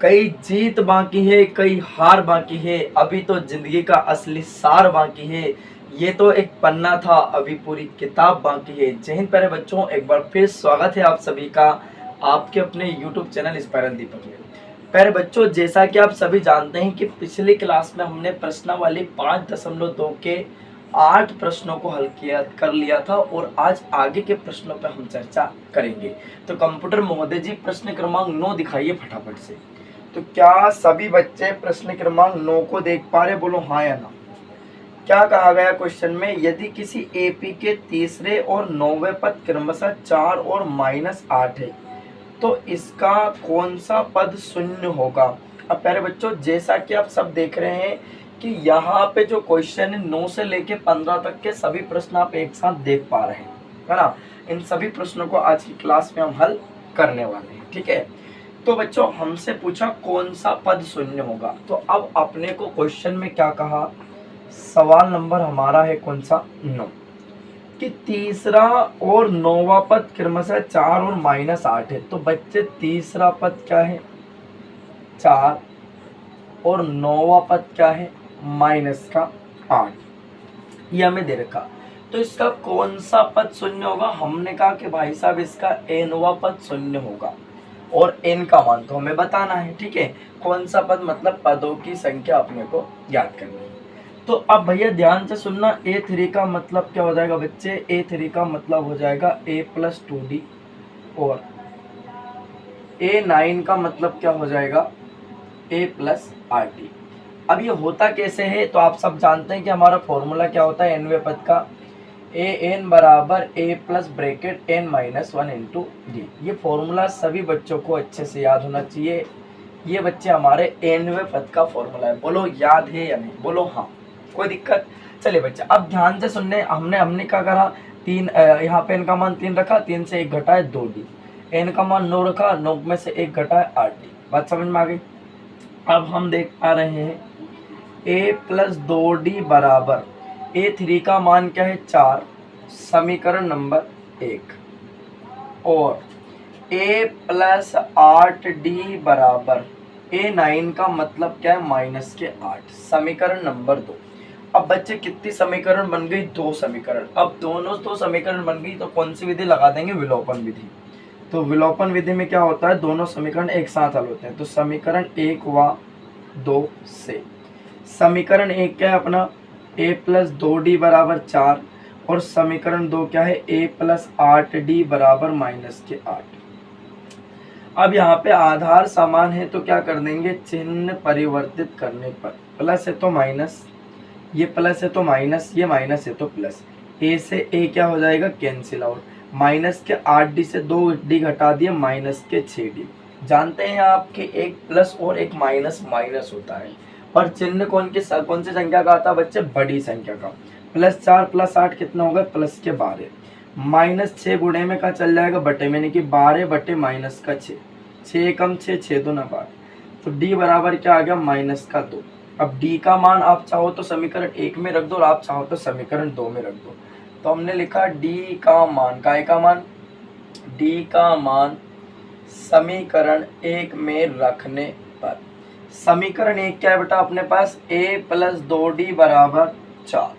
कई जीत बाकी है, कई हार बाकी है, अभी तो जिंदगी का असली सार बाकी है। ये तो एक पन्ना था, अभी पूरी किताब बाकी है। जय हिंद प्यारे बच्चों, एक बार फिर स्वागत है आप सभी का आपके अपने YouTube चैनल स्पाइरल दीपक में। प्यारे बच्चों, जैसा कि आप सभी जानते हैं कि पिछली क्लास में हमने प्रश्नावली 5.2 के 8 प्रश्नों को हल कर लिया था और आज आगे के प्रश्नों पर हम चर्चा करेंगे। तो कंप्यूटर महोदय जी, प्रश्न क्रमांक 9 दिखाइए फटाफट से। तो क्या सभी बच्चे प्रश्न क्रमांक 9 को देख पा रहे? बोलो हाँ या ना। क्या कहा गया क्वेश्चन में? यदि किसी एपी के तीसरे और 9वें पद क्रमशः 4 और -8 है तो इसका कौन सा पद शून्य होगा? अब प्यारे बच्चों, जैसा कि आप सब देख रहे हैं कि यहाँ पे जो क्वेश्चन है 9 से लेके 15 तक के सभी प्रश्न आप एक साथ देख पा रहे हैं, है ना। इन सभी प्रश्नों को आज की क्लास में हम हल करने वाले हैं, ठीक है। तो बच्चों, हमसे पूछा कौन सा पद शून्य होगा। तो अब अपने को क्वेश्चन में क्या कहा, सवाल नंबर हमारा है कौन सा? 9, कि तीसरा और 9वां पद क्रमशः 4 और -8 है। तो बच्चे, तीसरा पद क्या है? 4 और 9वां पद क्या है? -8। ये हमें दे रखा। तो इसका कौन सा पद शून्य होगा? हमने कहा कि भाई साहब इसका nवां पद शून्य होगा और n का मान तो हमें बताना है, ठीक है। कौन सा पद मतलब पदों की संख्या अपने को याद करनी है। तो अब भैया ध्यान से सुनना, a3 का मतलब क्या हो जाएगा बच्चे? a3 का मतलब हो जाएगा a+2d और a9 का मतलब क्या हो जाएगा? a+rd। अब ये होता कैसे है? तो आप सब जानते हैं कि हमारा फॉर्मूला क्या होता है nवें पद का, an बराबर a plus bracket n minus 1 into D. ये फॉर्मूला सभी बच्चों को अच्छे से याद होना चाहिए। ये बच्चे हमारे nवें पद का फॉर्मूला है। बोलो याद है या नहीं? बोलो हाँ, कोई दिक्कत? चलिए बच्चे, अब ध्यान से सुनने। हमने क्या करा? 3, यहाँ पे n का मान 3 रखा, 3 से 1 घटा है 2d। n का मान 9 रखा, 9 में से 1 घटा है 8d। बात समझ में आ गई? अब हम देख पा रहे हैं a+2d बराबर a3 का मान क्या है? 4, समीकरण नंबर 1, और a+8d बराबर a9 का मतलब क्या है? -8, समीकरण नंबर 2। अब बच्चे कितनी समीकरण बन गई? 2 समीकरण। अब दोनों 2 समीकरण बन गई तो कौन सी विधि लगा देंगे? विलोपन विधि। तो विलोपन विधि में क्या होता है? दोनों समीकरण एक साथ हल होते हैं। तो समीकरण 1 व 2 से समीकरण 1 क्या है अपना? a+2d बराबर 4 और समीकरण 2 क्या है? a+8d बराबर -8। अब यहाँ पे आधार समान है तो क्या कर देंगे? चिन्ह परिवर्तित करने पर, प्लस है तो माइनस, ये प्लस है तो माइनस, ये माइनस है तो प्लस। a से a क्या हो जाएगा? Cancel out. माइनस के 8d से 2d घटा दिए, माइनस के 6d। जानते हैं आप कि एक प्लस और एक माइनस माइनस होता है, पर चिन्ह कौन सी संख्या का आता है बच्चे? बड़ी संख्या का। +4 + 8 कितना होगा? +12। -6 गुणे में का चल जाएगा बटे में, यानी कि 12 बटे -6। 6 कम 6, 6 2 12। तो d बराबर क्या आ गया? -2। अब d का मान आप चाहो तो समीकरण 1 में रख दो और आप चाहो तो समीकरण 2 में रख दो। तो हमने लिखा d का मान, काय का मान? d का मान समीकरण 1 में रखने पर, समीकरण 1 क्या है बेटा अपने पास? a+2d बराबर 4।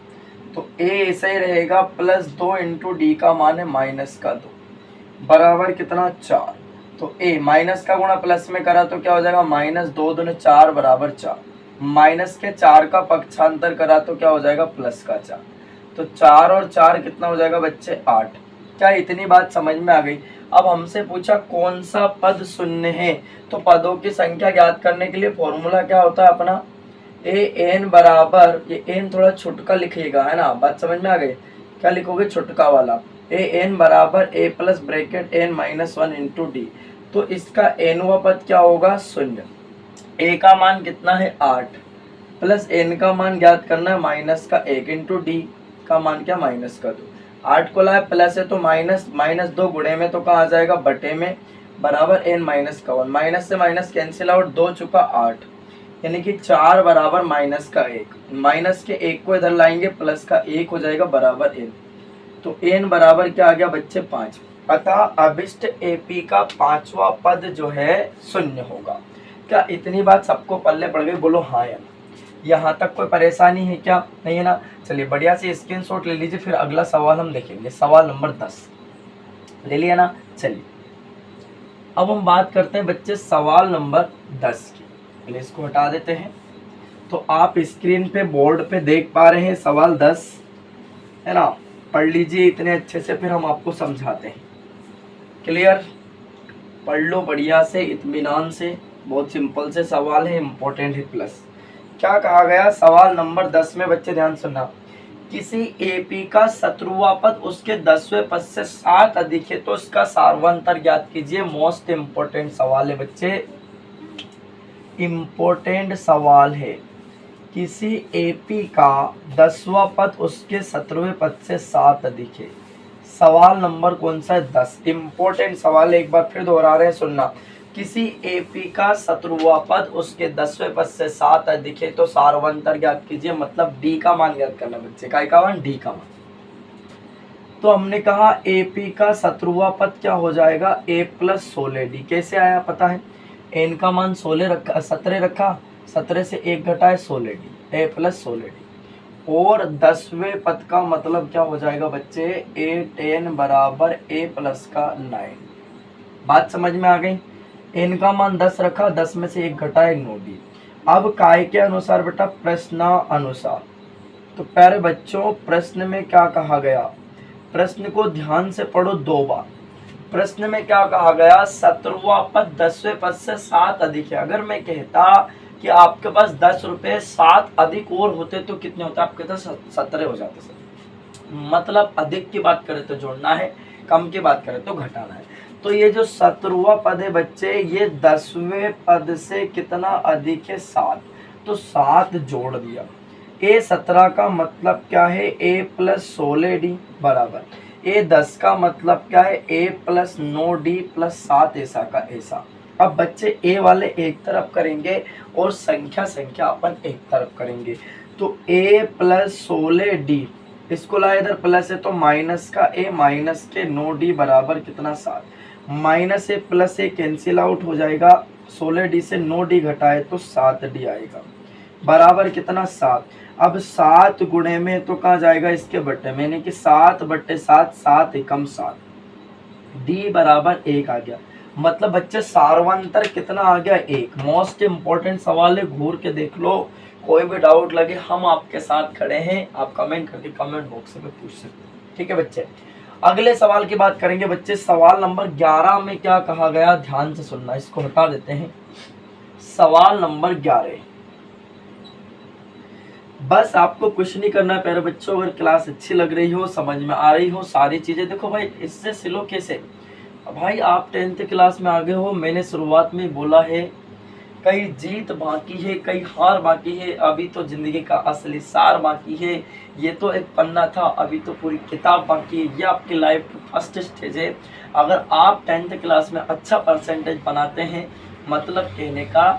तो a ऐसा ही रहेगा, +2 इंटू डी का मान है -2 बराबर कितना? 4। तो a माइनस का गुणा प्लस में करा तो क्या हो जाएगा? -2 दूनी 4 बराबर 4। माइनस के 4 का पक्षांतर करा तो क्या हो जाएगा? +4। तो 4 और 4 कितना हो जाएगा बच्चे? 8। क्या इतनी बात समझ में आ गई? अब हमसे पूछा कौन सा पद शून्य है। तो पदों की संख्या ज्ञात करने के लिए फॉर्मूला क्या होता है अपना? an बराबर, ये n थोड़ा छुटका लिखिएगा, है ना। बात समझ में आ गई? क्या लिखोगे? छुटका वाला। an बराबर a plus bracket n minus 1 into D. तो इसका nवां पद क्या होगा? शून्य। a का मान कितना है? 8 प्लस n का मान ज्ञात करना है -1 इंटू डी का मान क्या? -2। 8 को लाए प्लस है तो माइनस, -2 गुणे में तो कहाँ आ जाएगा? बटे में, बराबर n -1। माइनस से माइनस कैंसिल आउट, 2 चुका 8, यानी कि 4 बराबर -1। माइनस के 1 को इधर लाएंगे, प्लस का 1 हो जाएगा बराबर n। तो n बराबर क्या आ गया बच्चे? 5। अतः अभिष्ट एपी का 5वां पद जो है शून्य होगा। क्या इतनी बात सबको पल्ले पड़ गई? बोलो हाँ या ना। यहाँ तक कोई परेशानी है क्या? नहीं है ना। चलिए बढ़िया से स्क्रीनशॉट ले लीजिए, फिर अगला सवाल हम देखेंगे। सवाल नंबर 10 ले लिया ना। चलिए अब हम बात करते हैं बच्चे सवाल नंबर 10 की। पहले इसको हटा देते हैं। तो आप स्क्रीन पे बोर्ड पे देख पा रहे हैं सवाल 10 है ना। पढ़ लीजिए इतने अच्छे से, फिर हम आपको समझाते हैं। क्लियर? पढ़ लो बढ़िया से, इत्मीनान से। बहुत सिंपल से सवाल है, इम्पोर्टेंट है प्लस। क्या कहा गया सवाल नंबर 10 में? बच्चे ध्यान सुनना। किसी एपी का 17वां पद उसके 10वें पद से 7 अधिक है तो उसका सार्वंतर ज्ञात कीजिए। मोस्ट इम्पोर्टेंट सवाल है बच्चे, इम्पोर्टेंट सवाल है। किसी एपी का 10वां पद उसके 17वें पद से 7 अधिक है। सवाल नंबर कौन सा है? 10। इम्पोर्टेंट सवाल है, एक बार फिर दोहरा रहे हैं, सुनना। किसी एपी का 17वां पद उसके 10वें पद से 7 अधिक है तो सार्वंतर ज्ञात कीजिए। मतलब डी का मान ज्ञात करना बच्चे। काय का मान? डी का मान। तो हमने कहा एपी का 17वां पद क्या हो जाएगा? ए प्लस 16 डी। कैसे आया पता है? एन का मान 16 रखा, 17 रखा, 17 से 1 घटाए 16 डी, ए प्लस 16 डी। और 10वें पद का मतलब क्या हो जाएगा बच्चे? ए 10 बराबर ए प्लस का 9। बात समझ में आ गई? एन का मान 10 रखा, 10 में से 1 घटाए 9 डी। अब काय के अनुसार बेटा? प्रश्न अनुसार। तो प्यारे बच्चों प्रश्न में क्या कहा गया? प्रश्न को ध्यान से पढ़ो 2 बार। प्रश्न में क्या कहा गया? 17वां पद 10वें पद से 7 अधिक है। अगर मैं कहता कि आपके पास 10 रुपए 7 अधिक और होते तो कितने होते? आप कहते 17 हो जाते सर। मतलब अधिक की बात करें तो जोड़ना है, कम की बात करें तो घटाना है। तो ये जो 17वां पद है बच्चे, ये 10वें पद से कितना अधिक है? 7। तो 7 जोड़ दिया। ए 17 का मतलब क्या है? ए प्लस 16 डी बराबर ए 10 का मतलब क्या है? ए प्लस 9 डी प्लस 7 ऐसा का ऐसा। अब बच्चे ए वाले एक तरफ करेंगे और संख्या अपन एक तरफ करेंगे। तो ए प्लस 16 डी, इसको लाए इधर प्लस है तो माइनस का ए, माइनस के 9 डी बराबर कितना? 7। माइनस ए प्लस ए कैंसिल आउट हो जाएगा। 16 डी से 9 डी घटाए तो 7 डी आएगा बराबर कितना? 7। अब 7 गुणे में तो कहाँ जाएगा? इसके बट्टे में, यानी कि 7 बट्टे 7, 7 एकम 7, डी बराबर 1 आ गया। मतलब बच्चे सार्वंतर कितना आ गया? 1। मोस्ट इंपोर्टेंट सवाल है, घूर के देख लो। कोई भी डाउट लगे हम आपके साथ खड़े हैं, आप कमेंट करके कमेंट बॉक्स में पूछ सकते हैं। ठीक है बच्चे, अगले सवाल की बात करेंगे बच्चे। सवाल नंबर 11 में क्या कहा गया? ध्यान से सुनना, इसको हटा देते हैं। सवाल नंबर 11, बस आपको कुछ नहीं करना है प्यारे बच्चों। अगर क्लास अच्छी लग रही हो, समझ में आ रही हो सारी चीजें, देखो भाई इससे सिलो कैसे? भाई आप 10th क्लास में आगे हो, मैंने शुरुआत में बोला है कई जीत बाकी है, कई हार बाकी है, अभी तो जिंदगी का असली सार बाकी है। ये तो एक पन्ना था, अभी तो पूरी किताब बाकी है। ये आपकी लाइफ की फर्स्ट स्टेज है। अगर आप 10th क्लास में अच्छा परसेंटेज बनाते हैं, मतलब कहने का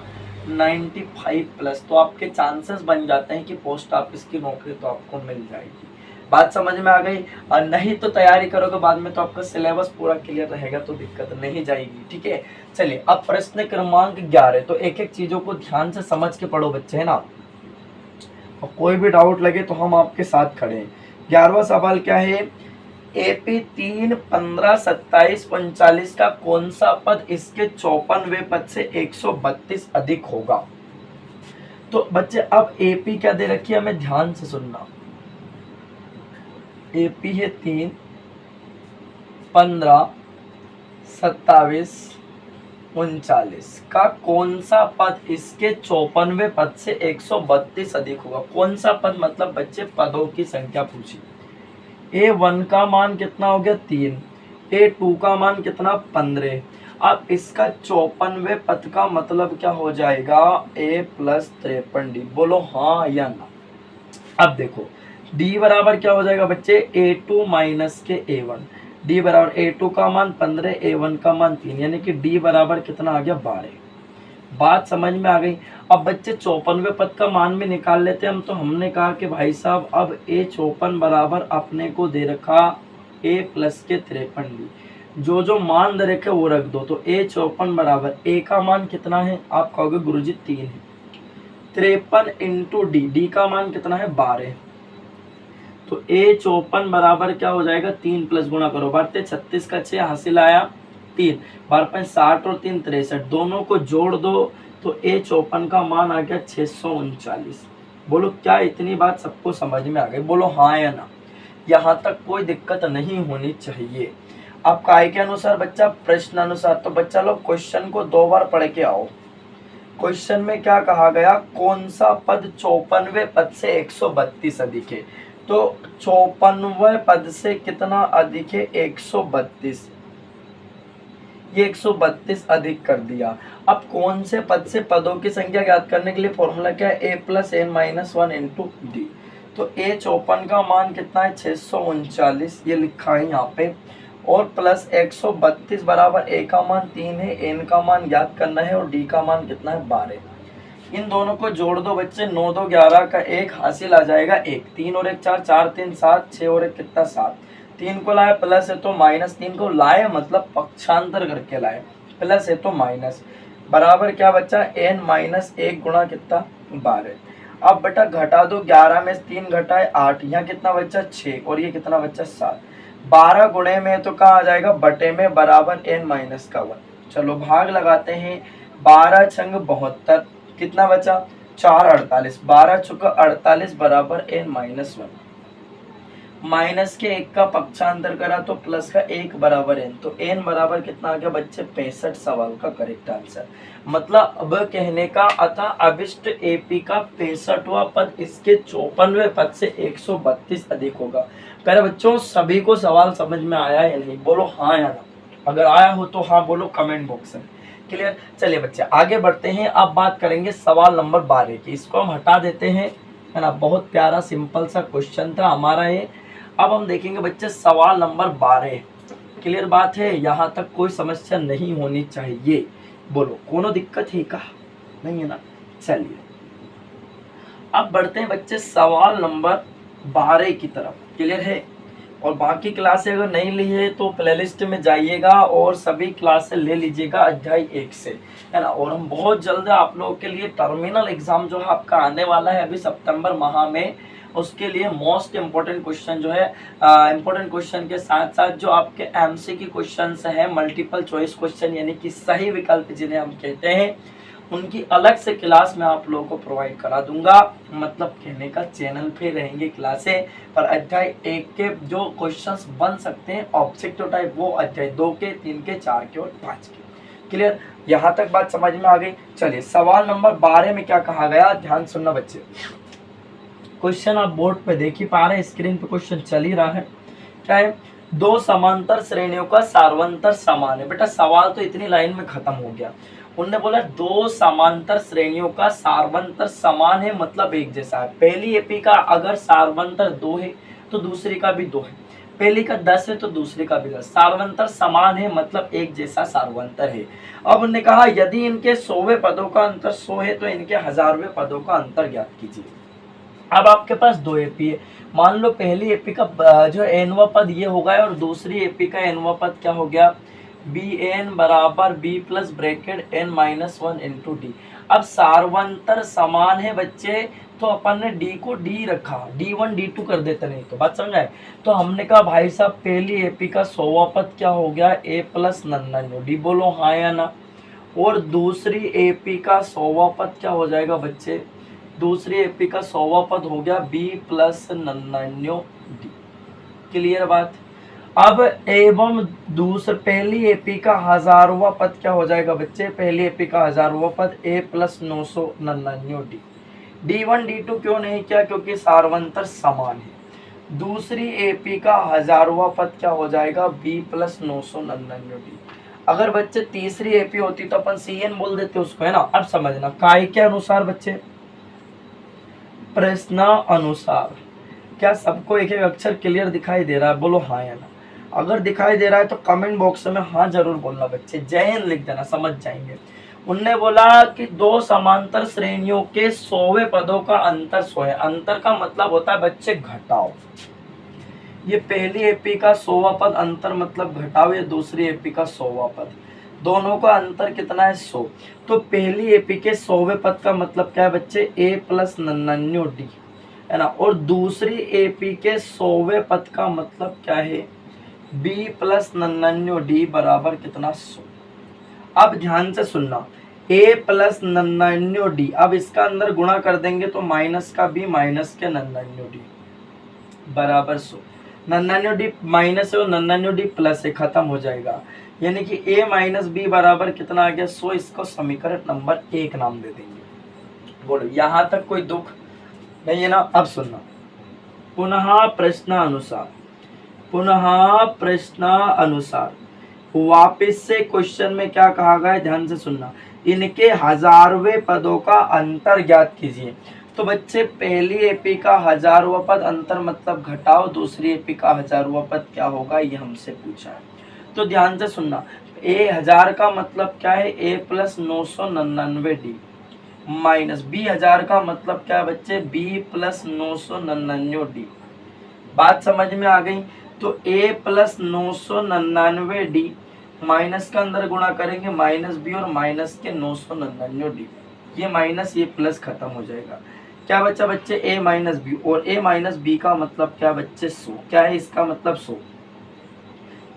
95 प्लस, तो आपके चांसेस बन जाते हैं कि पोस्ट ऑफिस की नौकरी तो आपको मिल जाएगी। बात समझ में आ गई? और नहीं तो तैयारी करोगे बाद में तो आपका सिलेबस पूरा क्लियर रहेगा तो दिक्कत नहीं जाएगी। ठीक है, चलिए अब प्रश्न क्रमांक 11। तो एक एक चीजों को ध्यान से समझ के पढ़ो बच्चे, है ना। और कोई भी डाउट लगे तो हम आपके साथ खड़े हैं। 11वां सवाल क्या है? एपी 3, 15, 27, 39 का कौन सा पद इसके 54वें पद से 132 अधिक होगा? तो बच्चे अब एपी क्या दे रखी है, हमें ध्यान से सुनना। एपी है 3, 15, 27, 39 का कौन सा पद इसके 54वें पद से 132 अधिक होगा? कौन सा पद मतलब बच्चे पदों की संख्या पूछी। A1 का मान कितना हो गया? 3। A2 का मान कितना? 15। अब इसका 54वें पद का मतलब क्या हो जाएगा? A plus 53 D. बोलो हाँ या ना। अब देखो D बराबर क्या हो जाएगा बच्चे? A2 माइनस के A1। D बराबर A2 का मान 15, A1 का मान 3, यानी कि D बराबर कितना आ गया? 12। बात समझ में आ गई? अब बच्चे 54वें पद का मान भी निकाल लेते हम। तो हमने कहा कि भाई साहब अब A 54 बराबर अपने को दे रखा A प्लस के 53 डी। जो जो मान दे रखे वो रख दो। तो A54 बराबर A का मान कितना है, आप कहोगे गुरुजी 3 है। 53 इंटू डी का मान कितना है 12। तो A54 बराबर क्या हो जाएगा 3 प्लस गुणा करो, बारते 36 का 6 हासिल आया 3, 12×5 60 और 3 63, दोनों को जोड़ दो तो A54 का मान आ गया 639। बोलो क्या इतनी बात सबको समझ में आ गई, बोलो हाँ या ना। यहाँ तक कोई दिक्कत नहीं होनी चाहिए। अब काय के अनुसार बच्चा प्रश्न अनुसार, तो बच्चा लोग क्वेश्चन को 2 बार पढ़ के आओ। क्वेश्चन में क्या कहा गया, कौन सा पद 54वें पद से 132 अधिक है। तो 54वें पद से कितना अधिक है 132, ये 132 अधिक कर दिया। अब कौन से पद से पदों की संख्या ज्ञात करने के लिए फॉर्मूला क्या है, a + n - 1 इंटू डी। तो A54 का मान कितना है 639, ये लिखा है यहाँ पे, और प्लस 132 बराबर A का मान 3 है, n का मान ज्ञात करना है और d का मान कितना है 12। इन दोनों को जोड़ दो बच्चे, 9 2 11 का 1 हासिल आ जाएगा 1, 3 और 1 4, 4 3 7, 6 और 1 कितना 7, 3 को लाए प्लस है तो माइनस, 3 को लाए मतलब पक्षांतर करके लाए, प्लस है तो माइनस, बराबर क्या बच्चा n - 1 गुणा कितना 12। अब बेटा घटा दो, 11 में 3 घटाए 8, यहाँ कितना बच्चा 6 और ये कितना बच्चा 7, 12 गुणे में तो कहाँ आ जाएगा बटे में, बराबर n - 1। चलो भाग लगाते हैं, 12 छंग 72, कितना बचा 4 48, 12 चुका 48 बराबर n - 1। माइनस के 1 का पक्षांतर करा तो प्लस का 1 बराबर n, तो n बराबर कितना आ गया बच्चे 65। सवाल का करेक्ट आंसर मतलब अब कहने का अतः अभिष्ट एपी का 65वां पद इसके 54वें पद से 132 अधिक होगा। प्यारे बच्चों सभी को सवाल समझ में आया या नहीं, बोलो हाँ या ना। अगर आया हो तो हाँ बोलो कमेंट बॉक्स में। क्लियर, चलिए बच्चे आगे बढ़ते हैं। अब बात करेंगे सवाल नंबर 12 की, इसको हम हटा देते हैं, है ना। बहुत प्यारा सिंपल सा क्वेश्चन था हमारा ये। अब हम देखेंगे बच्चे सवाल नंबर 12। क्लियर बात है, यहाँ तक कोई समस्या नहीं होनी चाहिए, बोलो कोनो दिक्कत है का नहीं है ना। चलिए अब बढ़ते हैं बच्चे सवाल नंबर 12 की तरफ। क्लियर है, और बाकी क्लासें अगर नहीं ली है तो प्लेलिस्ट में जाइएगा और सभी क्लासें ले लीजिएगा अध्याय 1 से, है ना। और हम बहुत जल्द आप लोगों के लिए टर्मिनल एग्जाम जो है आपका आने वाला है अभी सितंबर माह में, उसके लिए मोस्ट इम्पोर्टेंट क्वेश्चन जो है इम्पोर्टेंट क्वेश्चन के साथ साथ जो आपके एमसीक्यू क्वेश्चंस हैं, मल्टीपल चॉइस क्वेश्चन यानी कि सही विकल्प जिन्हें हम कहते हैं, उनकी अलग से क्लास मैं आप लोगों को प्रोवाइड करा दूंगा। मतलब कहने का चैनल पे रहेंगे क्लासें, पर अध्याय 1 के जो क्वेश्चंस बन सकते हैं ऑब्जेक्टिव टाइप वो अध्याय 2 के, 3 के, 4 के और 5 के। क्लियर, यहाँ तक बात समझ में आ गई। चलिए सवाल नंबर 12 में क्या कहा गया, ध्यान सुनना बच्चे। क्वेश्चन आप बोर्ड पे देख ही पा रहे हैं, स्क्रीन पे क्वेश्चन चल ही रहा है। क्या है, दो समांतर श्रेणियों का सार्वंतर समान है। बेटा सवाल तो इतनी लाइन में खत्म हो गया। उन्होंने बोला दो समांतर श्रेणियों का सार्वंतर समान है मतलब एक जैसा है। पहली एपी का अगर सार्वंतर 2 है तो दूसरी का भी 2 है, पहली का 10 है तो दूसरी का भी 10। सार्वंतर समान है मतलब एक जैसा सार्वंतर है। अब उन्होंने कहा यदि इनके 100वें पदों का अंतर 100 है तो इनके 1000वें पदों का अंतर ज्ञात कीजिए। अब आपके पास 2 एपी है, मान लो पहली एपी का जो nवा पद ये हो गया और दूसरी एपी का nवा पद क्या हो गया, bn बराबर b plus bracket n - 1 into D. अब सार्वंतर समान है बच्चे, तो अपन ने d को d रखा, d1 d2 कर देते, नहीं तो बात समझ आए। तो हमने कहा भाई साहब पहली एपी का 100वां पद क्या हो गया a प्लस 99d, बोलो हाँ या ना। और दूसरी एपी का 100वां पद क्या हो जाएगा बच्चे, दूसरी एपी का 100वां पद हो गया b प्लस 99d। क्लियर बात। अब एवं दूसरी पहली एपी का 1000वां पद क्या हो जाएगा बच्चे, पहली एपी का 1000वां पद a plus 999d। d1 d2 क्यों नहीं किया, क्योंकि सार्वंतर समान है। दूसरी एपी का 1000वां पद क्या हो जाएगा b प्लस 999d। अगर बच्चे तीसरी एपी होती तो अपन cn बोल देते उसको, है ना। अब समझना काय के अनुसार बच्चे, प्रश्न अनुसार। क्या सबको एक एक अक्षर क्लियर दिखाई दे रहा है, बोलो हाँ या ना। अगर दिखाई दे रहा है तो कमेंट बॉक्स में हाँ जरूर बोलना बच्चे, जय हिंद लिख देना, समझ जाएंगे। उनने बोला कि दो समांतर श्रेणियों के 100वें पदों का अंतर 100 है। अंतर का मतलब होता है बच्चे घटाओ। ये पहली एपी का 100वां पद अंतर मतलब घटाओ, ये दूसरी एपी का 100वां पद, दोनों का अंतर कितना है 100। तो पहली एपी के 100वें पद का मतलब क्या है बच्चे, a प्लस 99d है ना, और दूसरी एपी के 100वें पद का मतलब क्या है, b प्लस 99d बराबर कितना 100। अब ध्यान से सुनना, a प्लस 99d, अब इसका अंदर गुणा कर देंगे तो माइनस का b माइनस के 99d बराबर 100। 99d माइनस है और 99d प्लस है, खत्म हो जाएगा, यानी कि a माइनस बी बराबर कितना आ गया 100। इसको समीकरण नंबर 1 नाम दे देंगे। बोलो यहाँ तक कोई दुख नहीं है ना। अब सुनना, पुनः प्रश्नानुसार वापिस से क्वेश्चन में क्या कहा गया है, ध्यान से सुनना, इनके हजारवें पदों का अंतर ज्ञात कीजिए। तो बच्चे पहली एपी का 1000वां पद अंतर मतलब घटाओ, दूसरी एपी का 1000वां पद क्या होगा, ये हमसे पूछा है। तो ध्यान से सुनना, ए 1000 का मतलब क्या है, a plus 999d minus b 1000 का मतलब क्या है बच्चे, b प्लस 999d। बात समझ में आ गई। तो a प्लस 999d माइनस का अंदर गुणा करेंगे माइनस b और माइनस के 999d, ये माइनस ये प्लस खत्म हो जाएगा। क्या बच्चा बच्चे a माइनस बी, और a माइनस बी का मतलब क्या बच्चे 100, क्या है इसका मतलब 100।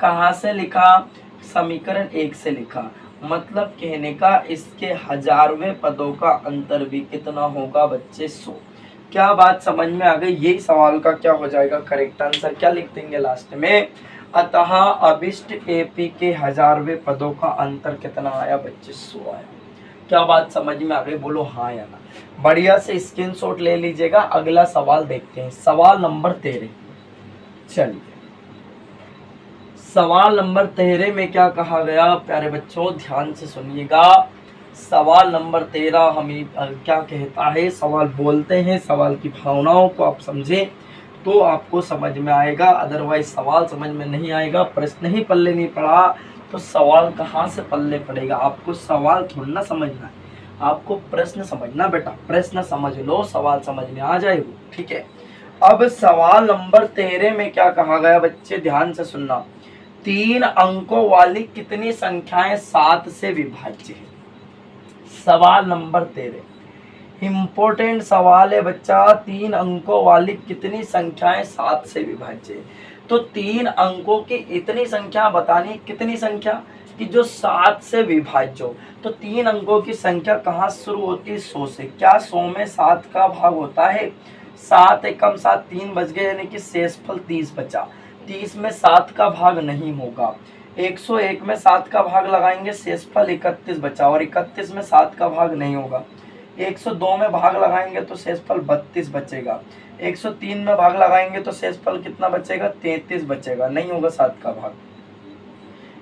कहाँ से लिखा, समीकरण 1 से लिखा, मतलब कहने का इसके हजारवें पदों का अंतर भी कितना होगा बच्चे 100। क्या बात समझ में आ गई। यही सवाल का क्या हो जाएगा करेक्ट आंसर, क्या लिख देंगे लास्ट में, अतः अभिष्ट एपी के हजारवें पदों का अंतर कितना आया बच्चे 100 आया। क्या बात समझ में आ गई, बोलो हाँ या ना। बढ़िया से स्क्रीनशॉट ले लीजिएगा। अगला सवाल देखते हैं, सवाल नंबर 13। चलिए सवाल नंबर 13 में क्या कहा गया प्यारे बच्चों, ध्यान से सुनिएगा। सवाल नंबर 13 हमें क्या कहता है, सवाल बोलते हैं, सवाल की भावनाओं को आप समझें तो आपको समझ में आएगा, अदरवाइज सवाल समझ में नहीं आएगा। प्रश्न ही पल्ले नहीं पड़ा तो सवाल कहाँ से पल्ले पड़ेगा। आपको सवाल थोड़ा ना समझना है, आपको प्रश्न समझना बेटा। प्रश्न समझ लो, सवाल समझ में आ जाएगा, ठीक है। अब सवाल नंबर 13 में क्या कहा गया बच्चे, ध्यान से सुनना, 3 अंकों वाली कितनी संख्याएं 7 से विभाज्य है। सवाल नंबर 13 इंपॉर्टेंट सवाल है बच्चा, 3 अंकों वाली कितनी संख्याएं 7 से विभाज्य है। तो 3 अंकों की इतनी संख्या बतानी, कितनी संख्या कि जो 7 से विभाज्य हो। तो 3 अंकों की संख्या कहाँ शुरू होती है, 100 से। क्या 100 में 7 का भाग होता है, 7 एकम 7, 3 बच गए, यानी कि शेषफल 30 बचा। 30 में 7 का भाग नहीं होगा। 101 में 7 का भाग लगाएंगे, शेषफल 31 बचा, और 31 में 7 का भाग नहीं होगा। 102 में भाग लगाएंगे तो शेषफल 32 बचेगा। 103 में भाग लगाएंगे तो शेषफल कितना बचेगा, 33 बचेगा, नहीं होगा 7 का भाग।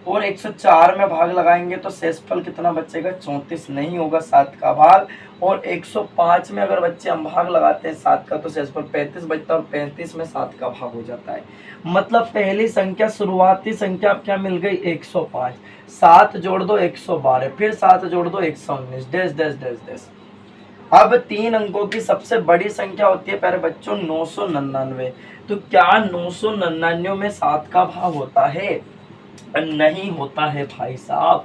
और 104 में भाग लगाएंगे तो शेषफल कितना बचेगा, 34, नहीं होगा 7 का भाग। और 105 में अगर बच्चे हम भाग लगाते हैं 7 का तो शेषफल 35 बचता है, और 35 में 7 का भाग हो जाता है। मतलब पहली संख्या, शुरुआती संख्या क्या मिल गई, 105, 7 जोड़ दो 112, फिर 7 जोड़ दो 119, डैश डैश डैश डैश। अब 3 अंकों की सबसे बड़ी संख्या होती है प्यारे बच्चों 999। तो क्या 999 में 7 का भाग होता है, नहीं होता है भाई साहब।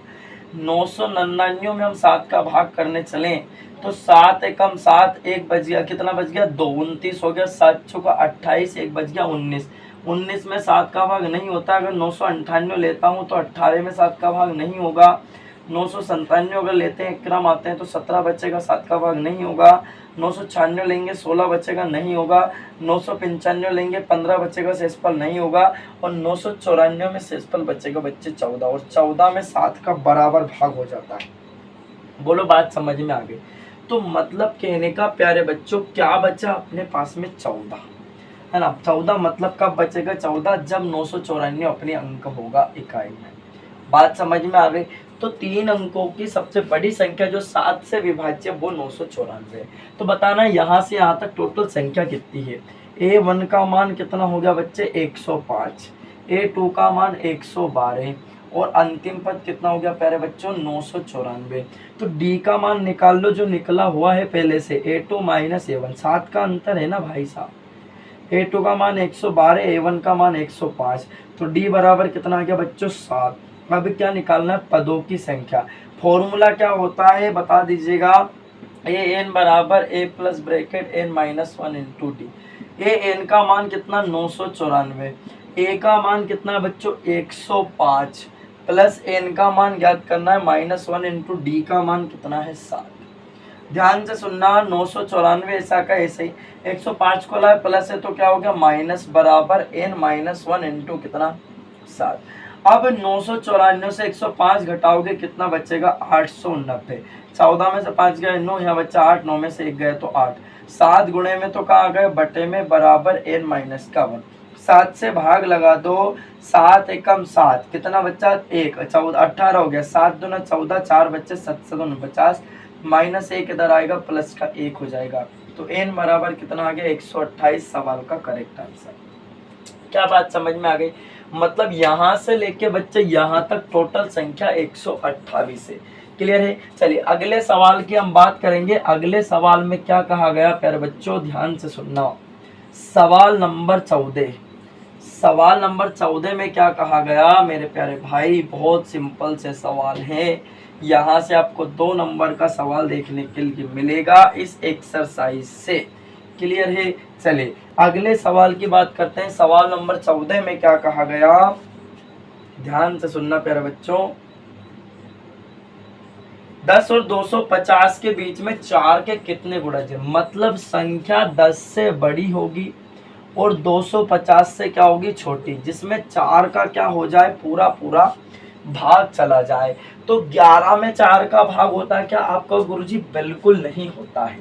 999 में हम 7 का भाग करने चलें तो 7 एकम 7, 1 बच गया, कितना बच गया, 2, 29 हो गया, 7 चौका 28, 1 बच गया 19। 19 में 7 का भाग नहीं होता। अगर 998 लेता हूँ तो 18 में 7 का भाग नहीं होगा। 997 अगर लेते हैं, क्रम आते हैं तो 17 बचेगा, 7 का भाग नहीं होगा। 996 लेंगे, 16 बचेगा, नहीं होगा। 995 लेंगे, 15 बचेगा, शेषफल नहीं होगा। और 994 में शेषफल बचेगा बच्चे 14, और 14 में 7 का बराबर भाग हो जाता है। बोलो बात समझ में आ गई। तो मतलब कहने का प्यारे बच्चों क्या बचा अपने पास में, 14 है ना। 14 मतलब कब बचेगा, 14 जब 994 अपने अंक होगा इकाई में। बात समझ में आ गई। तो 3 अंकों की सबसे बड़ी संख्या जो 7 से विभाज्य वो 994। तो बताना यहाँ से यहाँ तक टोटल संख्या कितनी है। A1 का मान कितना हो गया बच्चे, 105, A2 का मान 112, और अंतिम पद कितना हो गया प्यारे बच्चों, 994। तो D का मान निकाल लो जो निकला हुआ है पहले से, A2 माइनस A1, 7 का अंतर है ना भाई साहब। A2 का मान 112, A1 का मान 105। तो D बराबर कितना आ गया बच्चों 7। अब क्या निकालना है, पदों की संख्या। फॉर्मूला क्या होता है बता दीजिएगा, ए एन बराबर A plus bracket N minus one into D. A N का मान कितना 994, ए का मान कितना बच्चों 105, प्लस एन का मान ज्ञात करना है -1 इंटू डी का मान कितना है 7। ध्यान से सुनना, 994 ऐसा का ऐसे ही, 105 को लाए प्लस है तो क्या हो गया माइनस बराबर एन -1 इंटू कितना 7। अब 994 से 105 घटाओगे कितना बचेगा 890। 14 में से 5 गए 9, यहाँ बच्चा 8, 9 में से 1 गए तो 8। 7 गुणे में तो कहाँ गए बटे में बराबर एन माइनस का 1। 7 से भाग लगा दो, 7 एकम 7 कितना बच्चा 1, 14 18 हो गया, 7 दूना 14, 4 बच्चे 7 7 49, -1 इधर आएगा प्लस का 1 हो जाएगा। तो एन बराबर कितना आ गया 128 सवाल का करेक्ट आंसर। क्या बात समझ में आ गई, मतलब यहाँ से लेके बच्चे यहाँ तक टोटल संख्या 128 है। क्लियर है। चलिए अगले सवाल की हम बात करेंगे। अगले सवाल में क्या कहा गया प्यारे बच्चों, ध्यान से सुनना। सवाल नंबर 14, सवाल नंबर 14 में क्या कहा गया मेरे प्यारे भाई, बहुत सिंपल से सवाल है। यहाँ से आपको 2 नंबर का सवाल देखने के लिए मिलेगा इस एक्सरसाइज से। क्लियर है। चलिए अगले सवाल की बात करते हैं। सवाल नंबर 14 में क्या कहा गया, ध्यान से सुनना प्यारे बच्चों। 10 और 250 के बीच में 4 के कितने गुणज है, मतलब संख्या 10 से बड़ी होगी और 250 से क्या होगी छोटी, जिसमें 4 का क्या हो जाए पूरा पूरा भाग चला जाए। तो 11 में 4 का भाग होता है क्या, आपको गुरुजी बिल्कुल नहीं होता है।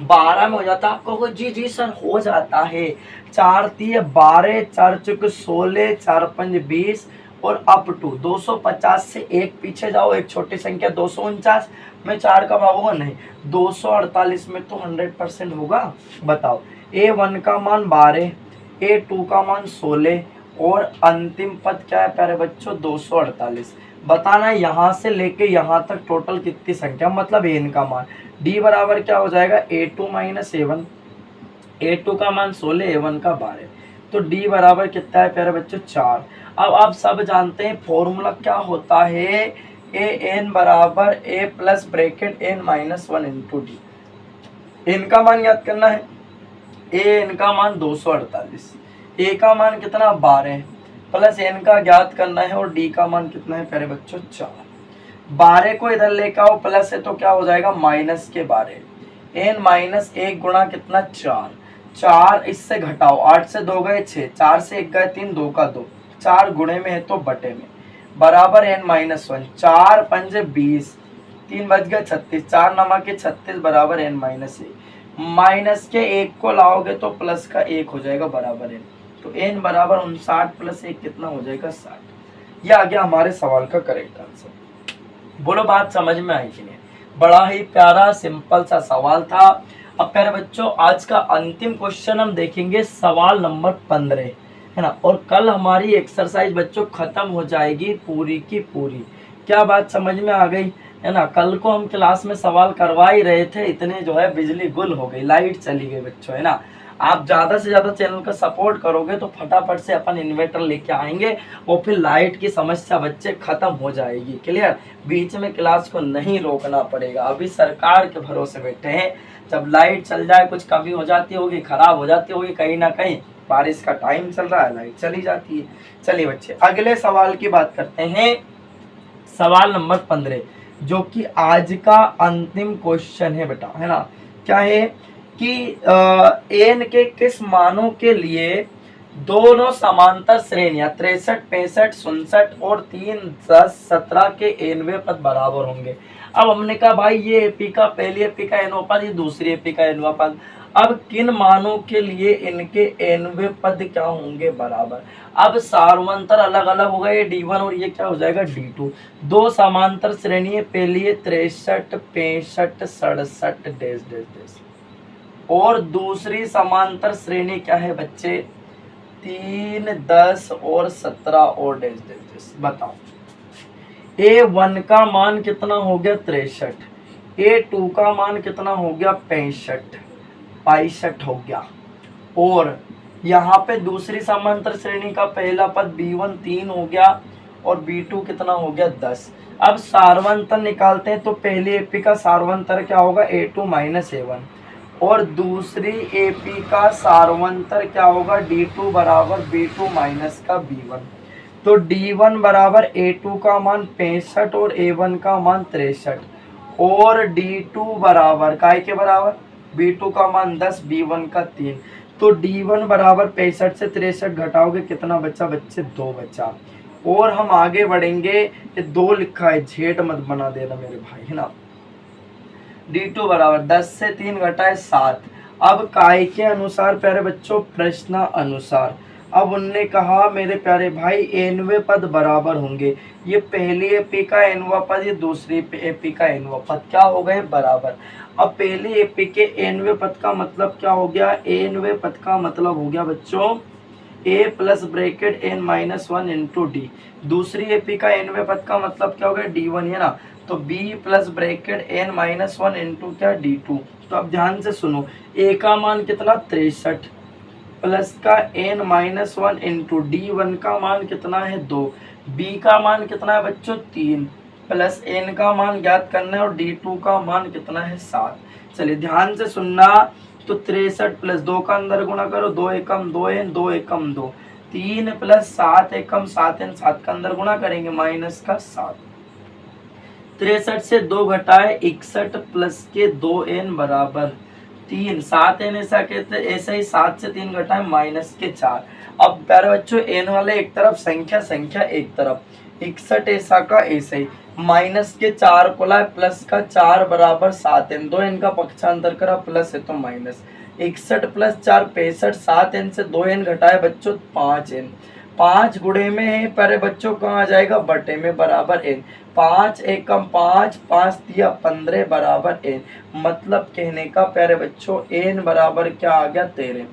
12 में हो जाता है, आपको जी जी सर हो जाता है। 4 3 12, 4 चुक 16, 4 5 20 और अप टू 250 से एक पीछे जाओ, एक छोटी संख्या 249 में 4 का भाग होगा नहीं, 248 में तो 100% होगा। बताओ A1 का मान 12, A2 का मान 16 और अंतिम पद क्या है प्यारे बच्चों 248। बताना है यहाँ से लेके यहाँ तक टोटल कितनी संख्या, मतलब एन का मान। डी बराबर क्या हो जाएगा A2 माइनस A1, A2 का मान 16, A1 का 12। तो डी बराबर कितना है प्यारे बच्चों 4। अब आप सब जानते हैं फॉर्मूला क्या होता है, ए एन बराबर A plus bracket N -1 into D. N का मान याद करना है, ए एन का मान 248, ए का मान कितना 12 प्लस एन का ज्ञात करना है और डी का मान कितना है प्यारे बच्चों 4। 12 को इधर लेकर आओ, प्लस है तो क्या हो जाएगा माइनस के 12, एन -1 गुणा कितना 4, 4 इससे घटाओ, 8 से 2 गए 6, 4 से 1 गए 3, 2 का 2, 4 गुणे में है तो बटे में बराबर एन -1, 4 5 20, 3 बच गए 36, 4 नमा के 36 बराबर एन -1। माइनस के 1 को लाओगे तो प्लस का 1 हो जाएगा बराबर एन। तो एन बराबर 59 प्लस 1 कितना हो जाएगा 60। यह आ गया हमारे सवाल का करेक्ट आंसर। बोलो बात समझ में आई कि नहीं। बड़ा ही प्यारा सिंपल सा सवाल था। अब प्यारे बच्चों आज का अंतिम क्वेश्चन हम देखेंगे सवाल नंबर 15 है ना, और कल हमारी एक्सरसाइज बच्चों खत्म हो जाएगी पूरी की पूरी। क्या बात समझ में आ गई है ना। कल को हम क्लास में सवाल करवा ही रहे थे, इतने जो है बिजली गुल हो गई, लाइट चली गई बच्चों है ना। आप ज़्यादा से ज़्यादा चैनल का सपोर्ट करोगे तो फटाफट से अपन इन्वर्टर लेके आएंगे और फिर लाइट की समस्या बच्चे खत्म हो जाएगी। क्लियर। बीच में क्लास को नहीं रोकना पड़ेगा। अभी सरकार के भरोसे बैठे हैं, जब लाइट चल जाए कुछ कमी हो जाती होगी, खराब हो जाती होगी कहीं ना कहीं, बारिश का टाइम चल रहा है लाइट चली जाती है। चलिए बच्चे अगले सवाल की बात करते हैं। सवाल नंबर 15 जो कि आज का अंतिम क्वेश्चन है बेटा है ना। क्या है कि एन के किस मानों के लिए दोनों समांतर श्रेणियां 63, 65, 67 और 3, 10, 17 के एनवे पद बराबर होंगे। अब हमने कहा भाई ये एपी का पहली एपी का एनवा पद, ये दूसरी एपी का एनवा पद। अब किन मानों के लिए इनके एनवे पद क्या होंगे बराबर। अब सार्वंतर अलग अलग हो गए, D1 और ये क्या हो जाएगा D2। दो समांतर श्रेणी है, पहली है 63, 65, 67 डैश डैश डैश, और दूसरी समांतर श्रेणी क्या है बच्चे 3, 10 और 17 और डैश डैश डैश। बताओ A1 का मान कितना हो गया 63, A2 का मान कितना हो गया 65 हो गया, और यहाँ पे दूसरी समांतर श्रेणी का पहला पद b1 3 हो गया और b2 कितना हो गया 10। अब सारवंतर निकालते हैं तो पहली एपी का सारवंतर क्या होगा a2 माइनस a1 और दूसरी एपी का सारवंतर क्या होगा d2 बराबर b2 माइनस का b1। तो d1 बराबर a2 का मान 65 और a1 का मान 63 और d2 बराबर काय के बराबर b2 का मान 10 b1 का 3। तो d1 बराबर 65 से 63 घटाओगे कितना बच्चा बच्चे 2 बच्चा। और हम आगे बढ़ेंगे, ये 2 लिखा है झेठ मत बना देना मेरे भाई है ना। d2 बराबर 10 से 3 घटाए 7। अब काय के अनुसार प्यारे बच्चों प्रश्न अनुसार अब उनने कहा मेरे प्यारे भाई एनवे पद बराबर होंगे। ये पहली एपी का एनवा पद, ये दूसरी एपी का एनवा पद क्या हो गए बराबर। अब पहली एपी के एनवे पद का मतलब क्या हो गया, एनवे पद का मतलब हो गया बच्चों a plus bracket n minus 1 into D. दूसरी एपी का एनवे पद का मतलब क्या हो गया d1 है ना, तो b plus bracket n minus 1 into क्या d2। तो अब ध्यान से सुनो, a का मान कितना 63 प्लस का n माइनस 1 इंटू d1 का मान कितना है 2, b का मान कितना है बच्चों 3 प्लस n का मान ज्ञात करना है और d2 का मान कितना है 7। चलिए ध्यान से सुनना, तो 63 प्लस 2 का अंदर गुणा करो 2 एकम 2 n 2 एकम 2 3 प्लस 7 एकम 7 n 7 का अंदर गुणा करेंगे माइनस का 7। 63 से 2 घटाए 61 प्लस के 2n बराबर 3 7 n ऐसा कहते ऐसे ही 7 से 3 घटाए माइनस के 4। अब प्यारे बच्चों n वाले एक तरफ संख्या संख्या एक तरफ 61 ऐसा का ऐसे ही माइनस के 4 को लाए प्लस का 4 बराबर 7 n 2 n का पक्षांतर करा प्लस है तो माइनस 61 प्लस 4 65 7 n से 2 n घटाए बच्चों 5 n 5 गुणे में है प्यारे बच्चों कहाँ आ जाएगा बटे में बराबर n 5 एकम 5 5 दिया 15 बराबर n। मतलब कहने का प्यारे बच्चों n बराबर क्या आ गया 13।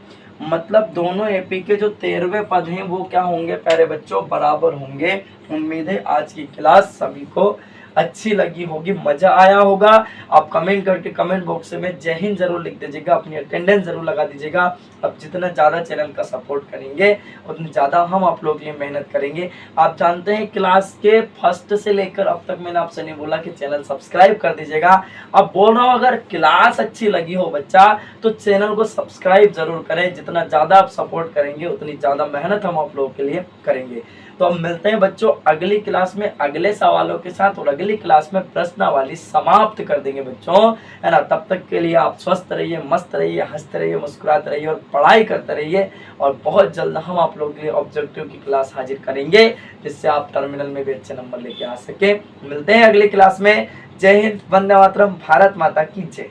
मतलब दोनों एपी के जो 13वें पद हैं वो क्या होंगे प्यारे बच्चों बराबर होंगे। उम्मीद है आज की क्लास सभी को अच्छी लगी होगी, मजा आया होगा। आप कमेंट करके कमेंट बॉक्स में जय हिंद जरूर लिख दीजिएगा, अपनी अटेंडेंस जरूर लगा दीजिएगा। अब जितना ज़्यादा चैनल का सपोर्ट करेंगे उतनी ज़्यादा हम आप लोगों के लिए मेहनत करेंगे। आप जानते हैं क्लास के फर्स्ट से लेकर अब तक मैंने आपसे नहीं बोला कि चैनल सब्सक्राइब कर दीजिएगा। अब बोल रहा हूँ अगर क्लास अच्छी लगी हो बच्चा तो चैनल को सब्सक्राइब जरूर करें। जितना ज़्यादा आप सपोर्ट करेंगे उतनी ज़्यादा मेहनत हम आप लोगों के लिए करेंगे। तो अब मिलते हैं बच्चों अगली क्लास में अगले सवालों के साथ, और अगली क्लास में प्रश्नावली समाप्त कर देंगे बच्चों, है ना। तब तक के लिए आप स्वस्थ रहिए, मस्त रहिए, हंसते रहिए, मुस्कुराते रहिए और पढ़ाई करते रहिए। और बहुत जल्द हम आप लोगों के लिए ऑब्जेक्टिव की क्लास हाजिर करेंगे जिससे आप टर्मिनल में भी अच्छे नंबर लेके आ सके। मिलते हैं अगली क्लास में। जय हिंद, वंदे मातरम, भारत माता की जय।